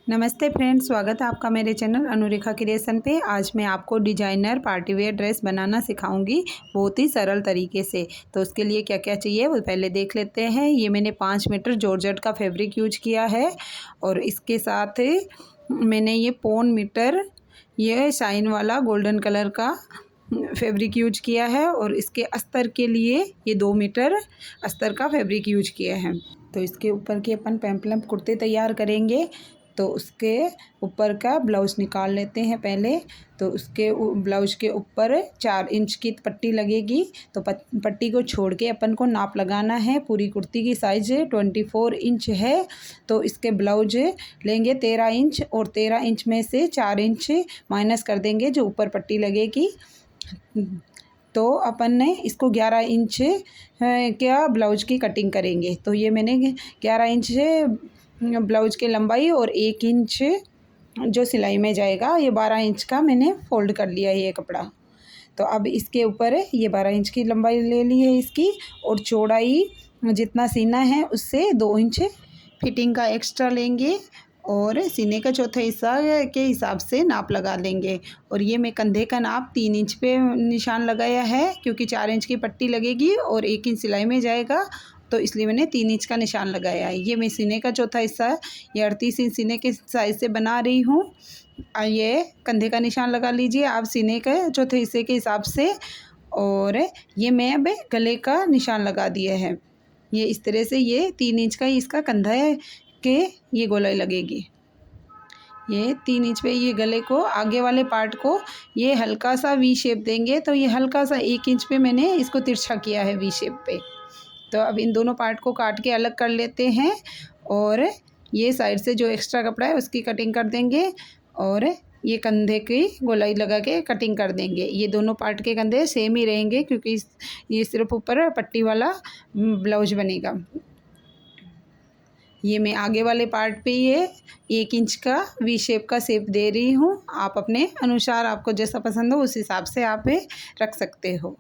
नमस्ते फ्रेंड्स, स्वागत है आपका मेरे चैनल अनुरेखा क्रिएशन पे। आज मैं आपको डिजाइनर पार्टी वेयर ड्रेस बनाना सिखाऊंगी बहुत ही सरल तरीके से। तो उसके लिए क्या क्या चाहिए वो पहले देख लेते हैं। ये मैंने 5 मीटर जॉर्जेट का फैब्रिक यूज किया है और इसके साथ मैंने ये पौन मीटर ये शाइन वाला गोल्डन कलर का फैब्रिक यूज किया है और इसके अस्तर के लिए ये 2 मीटर अस्तर का फैब्रिक यूज किया है। तो इसके ऊपर की अपन पेम्पलम कुर्ते तैयार करेंगे। तो उसके ऊपर का ब्लाउज़ निकाल लेते हैं पहले। तो उसके ब्लाउज के ऊपर 4 इंच की पट्टी लगेगी। तो पट्टी को छोड़ के अपन को नाप लगाना है। पूरी कुर्ती की साइज़ 24 इंच है। तो इसके ब्लाउज लेंगे 13 इंच और 13 इंच में से 4 इंच माइनस कर देंगे जो ऊपर पट्टी लगेगी। तो अपन ने इसको 11 इंच क्या ब्लाउज की कटिंग करेंगे। तो ये मैंने 11 इंच ब्लाउज की लंबाई और 1 इंच जो सिलाई में जाएगा, ये 12 इंच का मैंने फोल्ड कर लिया है ये कपड़ा। तो अब इसके ऊपर ये 12 इंच की लंबाई ले ली है इसकी और चौड़ाई जितना सीना है उससे 2 इंच फिटिंग का एक्स्ट्रा लेंगे और सीने का चौथा हिस्सा के हिसाब से नाप लगा लेंगे। और ये मैं कंधे का नाप 3 इंच पे निशान लगाया है क्योंकि 4 इंच की पट्टी लगेगी और 1 इंच सिलाई में जाएगा, तो इसलिए मैंने 3 इंच का निशान लगाया है। ये मैं सीने का चौथा हिस्सा ये 38 इंच सीने के साइज़ से बना रही हूँ। ये कंधे का निशान लगा लीजिए आप सीने के चौथे हिस्से के हिसाब से। और ये मैं अब गले का निशान लगा दिया है। ये इस तरह से ये 3 इंच का ही इसका कंधा है के ये गोलाई लगेगी। ये 3 इंच पे ये गले को आगे वाले पार्ट को ये हल्का सा वी शेप देंगे। तो ये हल्का सा 1 इंच पे मैंने इसको तिरछा किया है वी शेप पे। तो अब इन दोनों पार्ट को काट के अलग कर लेते हैं और ये साइड से जो एक्स्ट्रा कपड़ा है उसकी कटिंग कर देंगे और ये कंधे की गोलाई लगा के कटिंग कर देंगे। ये दोनों पार्ट के कंधे सेम ही रहेंगे क्योंकि ये सिर्फ ऊपर पट्टी वाला ब्लाउज बनेगा। ये मैं आगे वाले पार्ट पे ये 1 इंच का वी शेप का शेप दे रही हूँ। आप अपने अनुसार आपको जैसा पसंद हो उस हिसाब से आप रख सकते हो।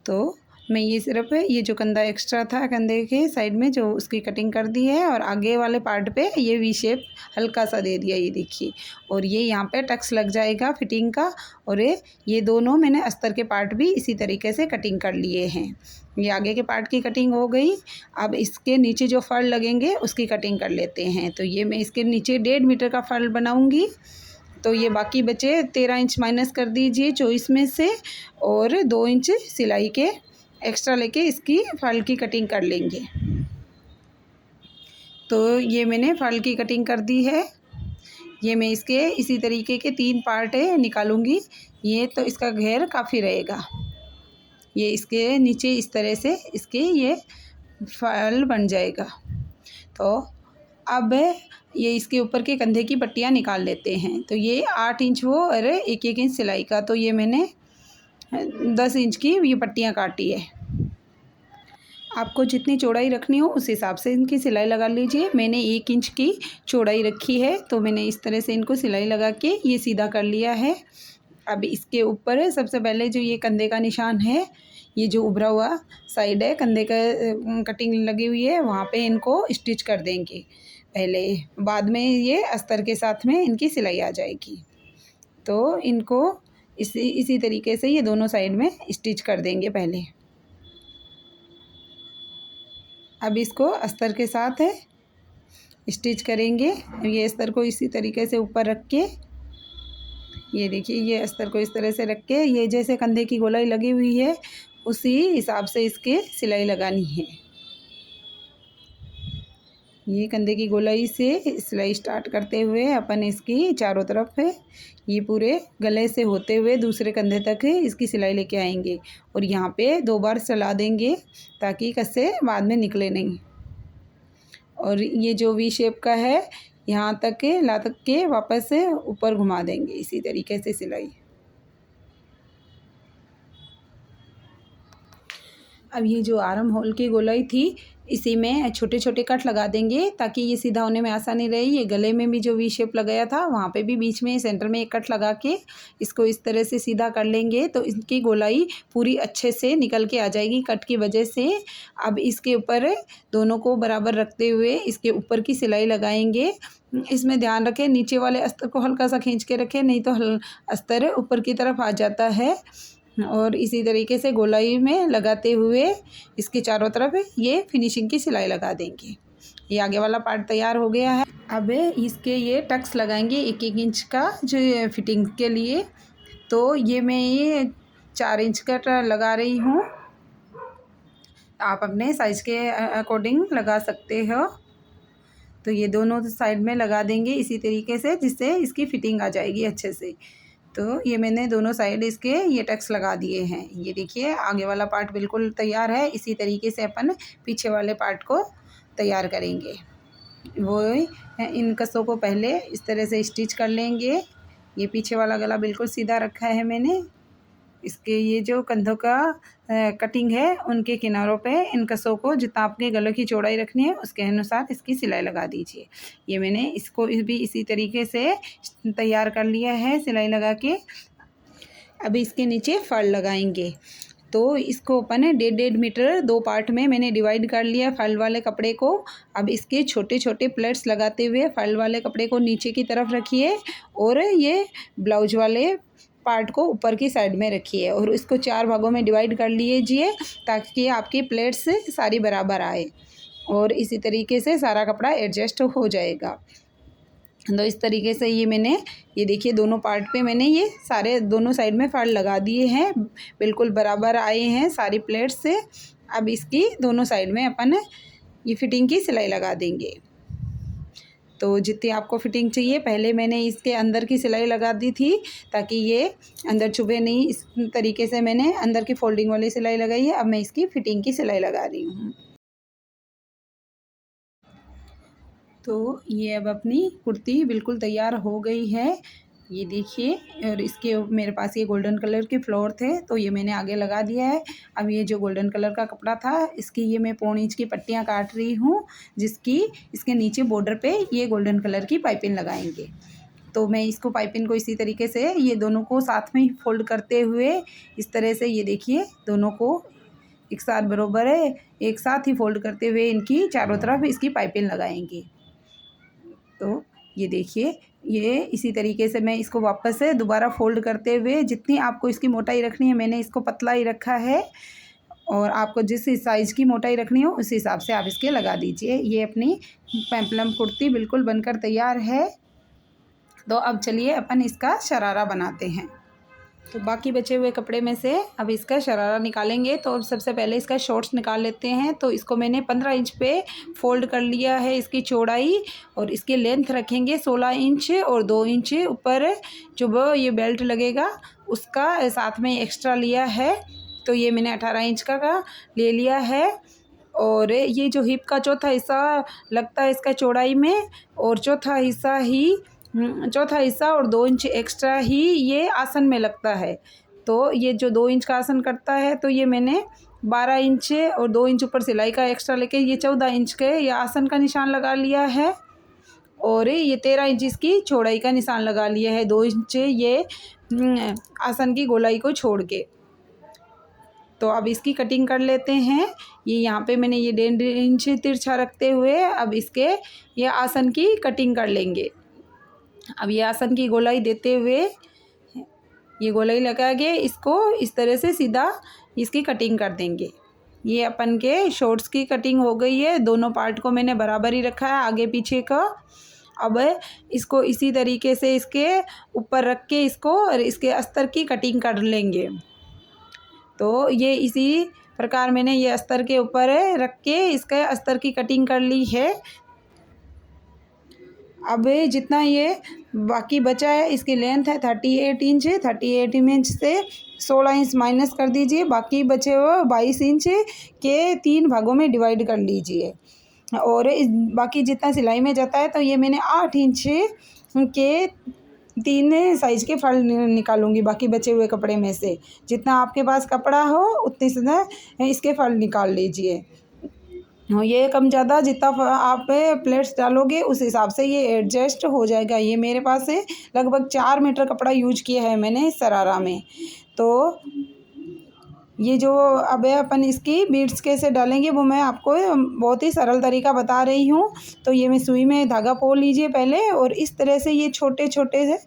तो मैं ये सिर्फ ये जो कंधा एक्स्ट्रा था कंधे के साइड में जो उसकी कटिंग कर दी है और आगे वाले पार्ट पे ये वी शेप हल्का सा दे दिया, ये देखिए। और ये यहाँ पे टक्स लग जाएगा फिटिंग का। और ये दोनों मैंने अस्तर के पार्ट भी इसी तरीके से कटिंग कर लिए हैं। ये आगे के पार्ट की कटिंग हो गई। अब इसके नीचे जो फल लगेंगे उसकी कटिंग कर लेते हैं। तो ये मैं इसके नीचे 1.5 मीटर का फल बनाऊँगी। तो ये बाकी बचे 13 इंच माइनस कर दीजिए 24 में से और 2 इंच सिलाई के एक्स्ट्रा लेके इसकी फल की कटिंग कर लेंगे। तो ये मैंने फल की कटिंग कर दी है। ये मैं इसके इसी तरीके के 3 पार्ट निकालूंगी। ये तो इसका घेर काफ़ी रहेगा। ये इसके नीचे इस तरह से इसके ये फल बन जाएगा। तो अब ये इसके ऊपर के कंधे की पट्टियाँ निकाल लेते हैं। तो ये 8 इंच वो और 1-1 इंच सिलाई का, तो ये मैंने 10 इंच की ये पट्टियाँ काटी है। आपको जितनी चौड़ाई रखनी हो उस हिसाब से इनकी सिलाई लगा लीजिए। मैंने 1 इंच की चौड़ाई रखी है तो मैंने इस तरह से इनको सिलाई लगा के ये सीधा कर लिया है। अब इसके ऊपर सबसे पहले जो ये कंधे का निशान है, ये जो उभरा हुआ साइड है कंधे का कटिंग लगी हुई है वहाँ पे इनको स्टिच कर देंगे पहले। बाद में ये अस्तर के साथ में इनकी सिलाई आ जाएगी। तो इनको इसी तरीके से ये दोनों साइड में स्टिच कर देंगे पहले। अब इसको अस्तर के साथ स्टिच करेंगे। ये अस्तर को इसी तरीके से ऊपर रख के ये देखिए ये अस्तर को इस तरह से रख के ये जैसे कंधे की गोलाई लगी हुई है उसी हिसाब से इसके सिलाई लगानी है। ये कंधे की गोलाई से सिलाई स्टार्ट करते हुए अपन इसकी चारों तरफ ये पूरे गले से होते हुए दूसरे कंधे तक इसकी सिलाई लेके आएंगे और यहाँ पे 2 बार चला देंगे ताकि कस्से बाद में निकले नहीं। और ये जो वी शेप का है यहाँ तक ला तक के वापस से ऊपर घुमा देंगे इसी तरीके से सिलाई। अब ये जो आर्म होल की गोलाई थी इसी में छोटे छोटे कट लगा देंगे ताकि ये सीधा होने में आसानी रहे। ये गले में भी जो वी शेप लगाया था वहाँ पे भी बीच में सेंटर में एक कट लगा के इसको इस तरह से सीधा कर लेंगे तो इसकी गोलाई पूरी अच्छे से निकल के आ जाएगी कट की वजह से। अब इसके ऊपर दोनों को बराबर रखते हुए इसके ऊपर की सिलाई लगाएंगे। इसमें ध्यान रखें नीचे वाले अस्तर को हल्का सा खींच के रखें, नहीं तो अस्तर ऊपर की तरफ आ जाता है। और इसी तरीके से गोलाई में लगाते हुए इसके चारों तरफ ये फिनिशिंग की सिलाई लगा देंगे। ये आगे वाला पार्ट तैयार हो गया है। अब इसके ये टक्स लगाएंगे 1-1 इंच का जो फिटिंग के लिए। तो ये मैं ये 4 इंच का लगा रही हूँ, आप अपने साइज़ के अकॉर्डिंग लगा सकते हो। तो ये दोनों साइड में लगा देंगे इसी तरीके से जिससे इसकी फिटिंग आ जाएगी अच्छे से। तो ये मैंने दोनों साइड इसके ये टक्स लगा दिए हैं। ये देखिए आगे वाला पार्ट बिल्कुल तैयार है। इसी तरीके से अपन पीछे वाले पार्ट को तैयार करेंगे। वो इन कसों को पहले इस तरह से स्टिच कर लेंगे। ये पीछे वाला गला बिल्कुल सीधा रखा है मैंने। इसके ये जो कंधों का कटिंग है उनके किनारों पे इन कसों को जितना आपके गलों की चौड़ाई रखनी है उसके अनुसार इसकी सिलाई लगा दीजिए। ये मैंने इसको भी इसी तरीके से तैयार कर लिया है सिलाई लगा के। अभी इसके नीचे फल लगाएंगे। तो इसको अपन 1.5 मीटर 2 पार्ट में मैंने डिवाइड कर लिया फल वाले कपड़े को। अब इसके छोटे छोटे प्लेट्स लगाते हुए फल वाले कपड़े को नीचे की तरफ रखिए और ये ब्लाउज वाले पार्ट को ऊपर की साइड में रखिए और इसको 4 भागों में डिवाइड कर लीजिए ताकि आपकी प्लेट्स सारी बराबर आए और इसी तरीके से सारा कपड़ा एडजस्ट हो जाएगा। तो इस तरीके से ये मैंने ये देखिए दोनों पार्ट पे मैंने ये सारे दोनों साइड में फाड़ लगा दिए हैं, बिल्कुल बराबर आए हैं सारी प्लेट्स से। अब इसकी दोनों साइड में अपन ये फिटिंग की सिलाई लगा देंगे। तो जितनी आपको फिटिंग चाहिए पहले मैंने इसके अंदर की सिलाई लगा दी थी ताकि ये अंदर चुभे नहीं। इस तरीके से मैंने अंदर की फोल्डिंग वाली सिलाई लगाई है। अब मैं इसकी फिटिंग की सिलाई लगा रही हूँ। तो ये अब अपनी कुर्ती बिल्कुल तैयार हो गई है। ये देखिए और इसके मेरे पास ये गोल्डन कलर के फ्लोर थे तो ये मैंने आगे लगा दिया है। अब ये जो गोल्डन कलर का कपड़ा था इसकी ये मैं 1.25 इंच की पट्टियाँ काट रही हूँ जिसकी इसके नीचे बॉर्डर पे ये गोल्डन कलर की पाइपिंग लगाएंगे। तो मैं इसको पाइपिंग को इसी तरीके से ये दोनों को साथ में ही फोल्ड करते हुए इस तरह से ये देखिए दोनों को एक साथ बराबर है एक साथ ही फोल्ड करते हुए इनकी चारों तरफ इसकी पाइपिंग लगाएंगे। तो ये देखिए ये इसी तरीके से मैं इसको वापस से दोबारा फोल्ड करते हुए जितनी आपको इसकी मोटाई रखनी है मैंने इसको पतला ही रखा है और आपको जिस साइज़ की मोटाई रखनी हो उस हिसाब से आप इसके लगा दीजिए। ये अपनी पेंपलम कुर्ती बिल्कुल बनकर तैयार है। तो अब चलिए अपन इसका शरारा बनाते हैं। तो बाकी बचे हुए कपड़े में से अब इसका शरारा निकालेंगे। तो अब सबसे पहले इसका शॉर्ट्स निकाल लेते हैं। तो इसको मैंने 15 इंच पे फोल्ड कर लिया है इसकी चौड़ाई और इसकी लेंथ रखेंगे 16 इंच और 2 इंच ऊपर जो वो ये बेल्ट लगेगा उसका साथ में एक्स्ट्रा लिया है। तो ये मैंने 18 इंच का ले लिया है। और ये जो हिप का चौथा हिस्सा लगता है इसका चौड़ाई में और चौथा हिस्सा और 2 इंच एक्स्ट्रा ही ये आसन में लगता है। तो ये जो 2 इंच का आसन करता है तो ये मैंने 12 इंच और 2 इंच ऊपर सिलाई का एक्स्ट्रा लेके ये 14 इंच के ये आसन का निशान लगा लिया है और ये 13 इंच इसकी चौड़ाई का निशान लगा लिया है। 2 इंच ये आसन की गोलाई को छोड़ के। तो अब इसकी कटिंग कर लेते हैं। ये यहाँ पे मैंने ये 1.5 इंच तिरछा रखते हुए अब इसके ये आसन की कटिंग कर लेंगे। अब ये आसन की गोलाई देते हुए ये गोलाई लगा के इसको इस तरह से सीधा इसकी कटिंग कर देंगे। ये अपन के शॉर्ट्स की कटिंग हो गई है। दोनों पार्ट को मैंने बराबर ही रखा है आगे पीछे का। अब इसको इसी तरीके से इसके ऊपर रख के इसको और इसके अस्तर की कटिंग कर लेंगे। तो ये इसी प्रकार मैंने ये अस्तर के ऊपर रख के इसका अस्तर की कटिंग कर ली है। अब जितना ये बाकी बचा है इसकी लेंथ है 38 इंच। 38 इंच से 16 इंच माइनस कर दीजिए। बाकी बचे हुए 22 इंच के 3 भागों में डिवाइड कर लीजिए। और बाकी जितना सिलाई में जाता है तो ये मैंने 8 इंच के 3 साइज के फल निकालूंगी बाकी बचे हुए कपड़े में से। जितना आपके पास कपड़ा हो उतनी से इसके फल निकाल लीजिए। हाँ, ये कम ज़्यादा जितना आप प्लेट्स डालोगे उस हिसाब से ये एडजस्ट हो जाएगा। ये मेरे पास से लगभग 4 मीटर कपड़ा यूज किया है मैंने इस शरारा में। तो ये जो अब है अपन इसकी बीड्स कैसे डालेंगे वो मैं आपको बहुत ही सरल तरीका बता रही हूँ। तो ये मैं सुई में धागा पोल लीजिए पहले, और इस तरह से ये छोटे छोटे से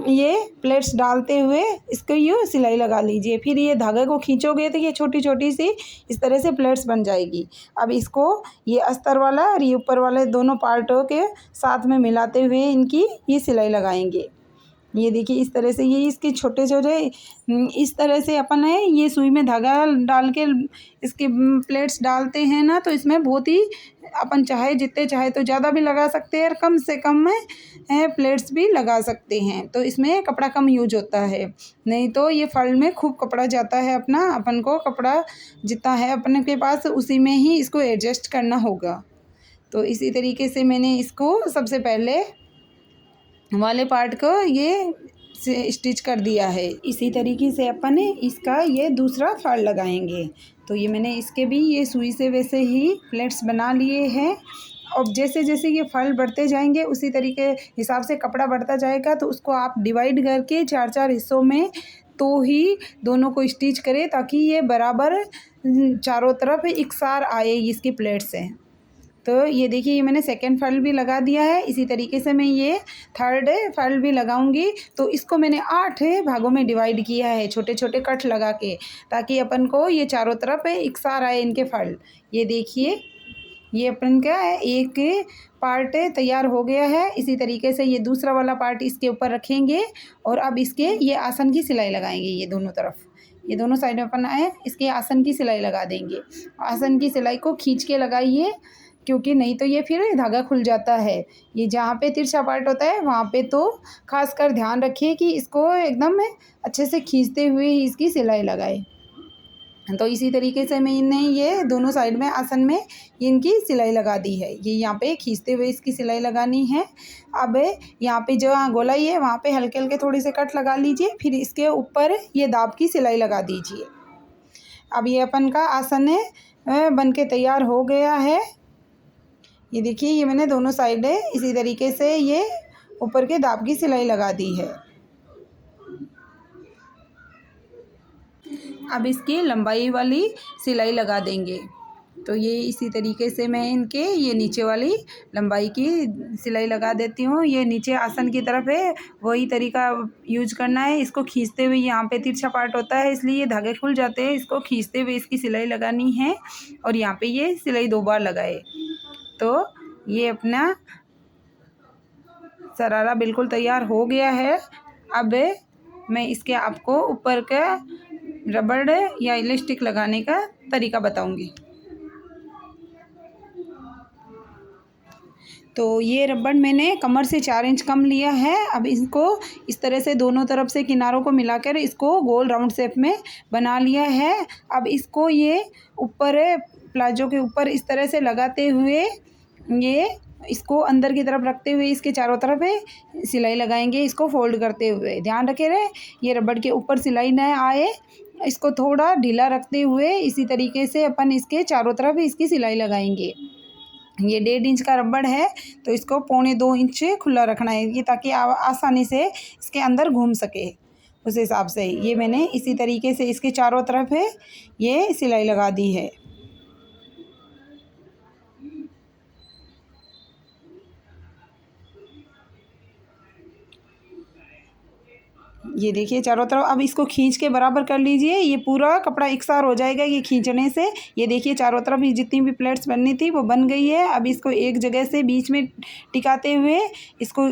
ये प्लेट्स डालते हुए इसको ये सिलाई लगा लीजिए। फिर ये धागे को खींचोगे तो ये छोटी छोटी सी इस तरह से प्लेट्स बन जाएगी। अब इसको ये अस्तर वाला और ये ऊपर वाले दोनों पार्टों के साथ में मिलाते हुए इनकी ये सिलाई लगाएंगे। ये देखिए इस तरह से ये इसके छोटे छोटे इस तरह से अपन है ये सुई में धागा डाल के इसके प्लेट्स डालते हैं ना, तो इसमें बहुत ही अपन चाहे जितने चाहे तो ज़्यादा भी लगा सकते हैं और कम से कम में प्लेट्स भी लगा सकते हैं। तो इसमें कपड़ा कम यूज होता है, नहीं तो ये फल में खूब कपड़ा जाता है अपना। अपन को कपड़ा जितना है अपने के पास उसी में ही इसको एडजस्ट करना होगा। तो इसी तरीके से मैंने इसको सबसे पहले वाले पार्ट को ये स्टिच कर दिया है। इसी तरीके से अपन ने इसका ये दूसरा फाड़ लगाएंगे। तो ये मैंने इसके भी ये सुई से वैसे ही प्लेट्स बना लिए हैं। अब जैसे जैसे ये फल बढ़ते जाएंगे उसी तरीके हिसाब से कपड़ा बढ़ता जाएगा, तो उसको आप डिवाइड करके 4-4 हिस्सों में तो ही दोनों को स्टिच करें, ताकि ये बराबर चारों तरफ एकसार आए इसकी प्लेट्स हैं। तो ये देखिए ये मैंने सेकंड फल भी लगा दिया है। इसी तरीके से मैं ये थर्ड फल भी लगाऊंगी। तो इसको मैंने 8 भागों में डिवाइड किया है छोटे छोटे कट लगा के, ताकि अपन को ये चारों तरफ एकसार आए इनके फल। ये देखिए ये अपन का एक पार्ट तैयार हो गया है। इसी तरीके से ये दूसरा वाला पार्ट इसके ऊपर रखेंगे और अब इसके ये आसन की सिलाई लगाएंगे। ये दोनों तरफ ये दोनों साइड में अपन आए इसके आसन की सिलाई लगा देंगे। आसन की सिलाई को खींच के लगाइए, क्योंकि नहीं तो ये फिर धागा खुल जाता है। ये जहाँ पे तिरछा पार्ट होता है वहाँ पे तो खास कर ध्यान रखिए कि इसको एकदम अच्छे से खींचते हुए ही इसकी सिलाई लगाए। तो इसी तरीके से मैंने ये दोनों साइड में आसन में इनकी सिलाई लगा दी है। ये यहाँ पे खींचते हुए इसकी सिलाई लगानी है। अब यहाँ पे जो गोलाई है वहाँ पे हल्के हल्के थोड़ी से कट लगा लीजिए, फिर इसके ऊपर ये दाब की सिलाई लगा दीजिए। अब ये अपन का आसन बन के तैयार हो गया है। ये देखिए ये मैंने दोनों साइड इसी तरीके से ये ऊपर के दाब की सिलाई लगा दी है। अब इसकी लंबाई वाली सिलाई लगा देंगे। तो ये इसी तरीके से मैं इनके ये नीचे वाली लंबाई की सिलाई लगा देती हूँ। ये नीचे आसन की तरफ है वही तरीका यूज करना है। इसको खींचते हुए यहाँ पे तिरछा पार्ट होता है इसलिए ये धागे खुल जाते हैं। इसको खींचते हुए इसकी सिलाई लगानी है और यहाँ पे ये सिलाई 2 बार लगाए। तो ये अपना शरारा बिल्कुल तैयार हो गया है। अब मैं इसके आपको ऊपर का रबड़ या इलास्टिक लगाने का तरीका बताऊंगी। तो ये रबड़ मैंने कमर से 4 इंच कम लिया है। अब इसको इस तरह से दोनों तरफ से किनारों को मिलाकर इसको गोल राउंड शेप में बना लिया है। अब इसको ये ऊपर प्लाजो के ऊपर इस तरह से लगाते हुए ये इसको अंदर की तरफ रखते हुए इसके चारों तरफ सिलाई लगाएंगे। इसको फोल्ड करते हुए ध्यान रखे रहे ये रबड़ के ऊपर सिलाई न आए। इसको थोड़ा ढीला रखते हुए इसी तरीके से अपन इसके चारों तरफ इसकी सिलाई लगाएंगे। ये 1.5 इंच का रबड़ है तो इसको 1.25 इंच खुला रखना है ये, ताकि आसानी से इसके अंदर घूम सके। उस हिसाब से ये मैंने इसी तरीके से इसके चारों तरफ ये सिलाई लगा दी है। ये देखिए चारों तरफ। अब इसको खींच के बराबर कर लीजिए। ये पूरा कपड़ा एकसार हो जाएगा ये खींचने से। ये देखिए चारों तरफ ये जितनी भी प्लेट्स बननी थी वो बन गई है। अब इसको एक जगह से बीच में टिकाते हुए इसको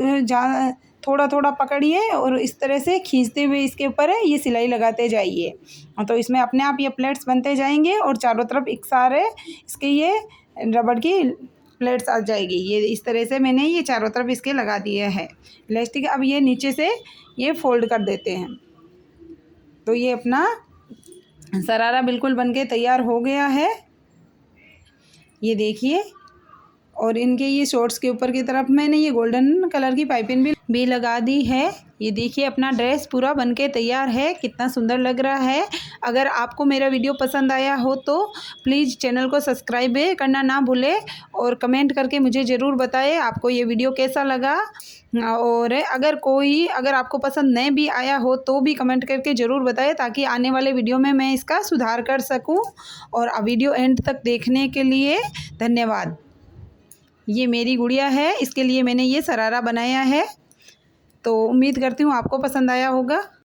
थोड़ा थोड़ा पकड़िए और इस तरह से खींचते हुए इसके ऊपर ये सिलाई लगाते जाइए। तो इसमें अपने आप ये प्लेट्स बनते जाएंगे और चारों तरफ एकसार इसके ये रबड़ की प्लेट्स आ जाएगी। ये इस तरह से मैंने ये चारों तरफ इसके लगा दिए है इलास्टिक। अब ये नीचे से ये फोल्ड कर देते हैं। तो ये अपना शरारा बिल्कुल बनके तैयार हो गया है। ये देखिए और इनके ये शॉर्ट्स के ऊपर की तरफ मैंने ये गोल्डन कलर की पाइपिंग भी लगा दी है। ये देखिए अपना ड्रेस पूरा बनके तैयार है, कितना सुंदर लग रहा है। अगर आपको मेरा वीडियो पसंद आया हो तो प्लीज़ चैनल को सब्सक्राइब करना ना भूलें और कमेंट करके मुझे ज़रूर बताएं आपको ये वीडियो कैसा लगा। और अगर आपको पसंद नहीं भी आया हो तो भी कमेंट करके ज़रूर बताएं ताकि आने वाले वीडियो में मैं इसका सुधार कर सकूं। और वीडियो एंड तक देखने के लिए धन्यवाद। ये मेरी गुड़िया है, इसके लिए मैंने ये शरारा बनाया है। तो उम्मीद करती हूँ आपको पसंद आया होगा।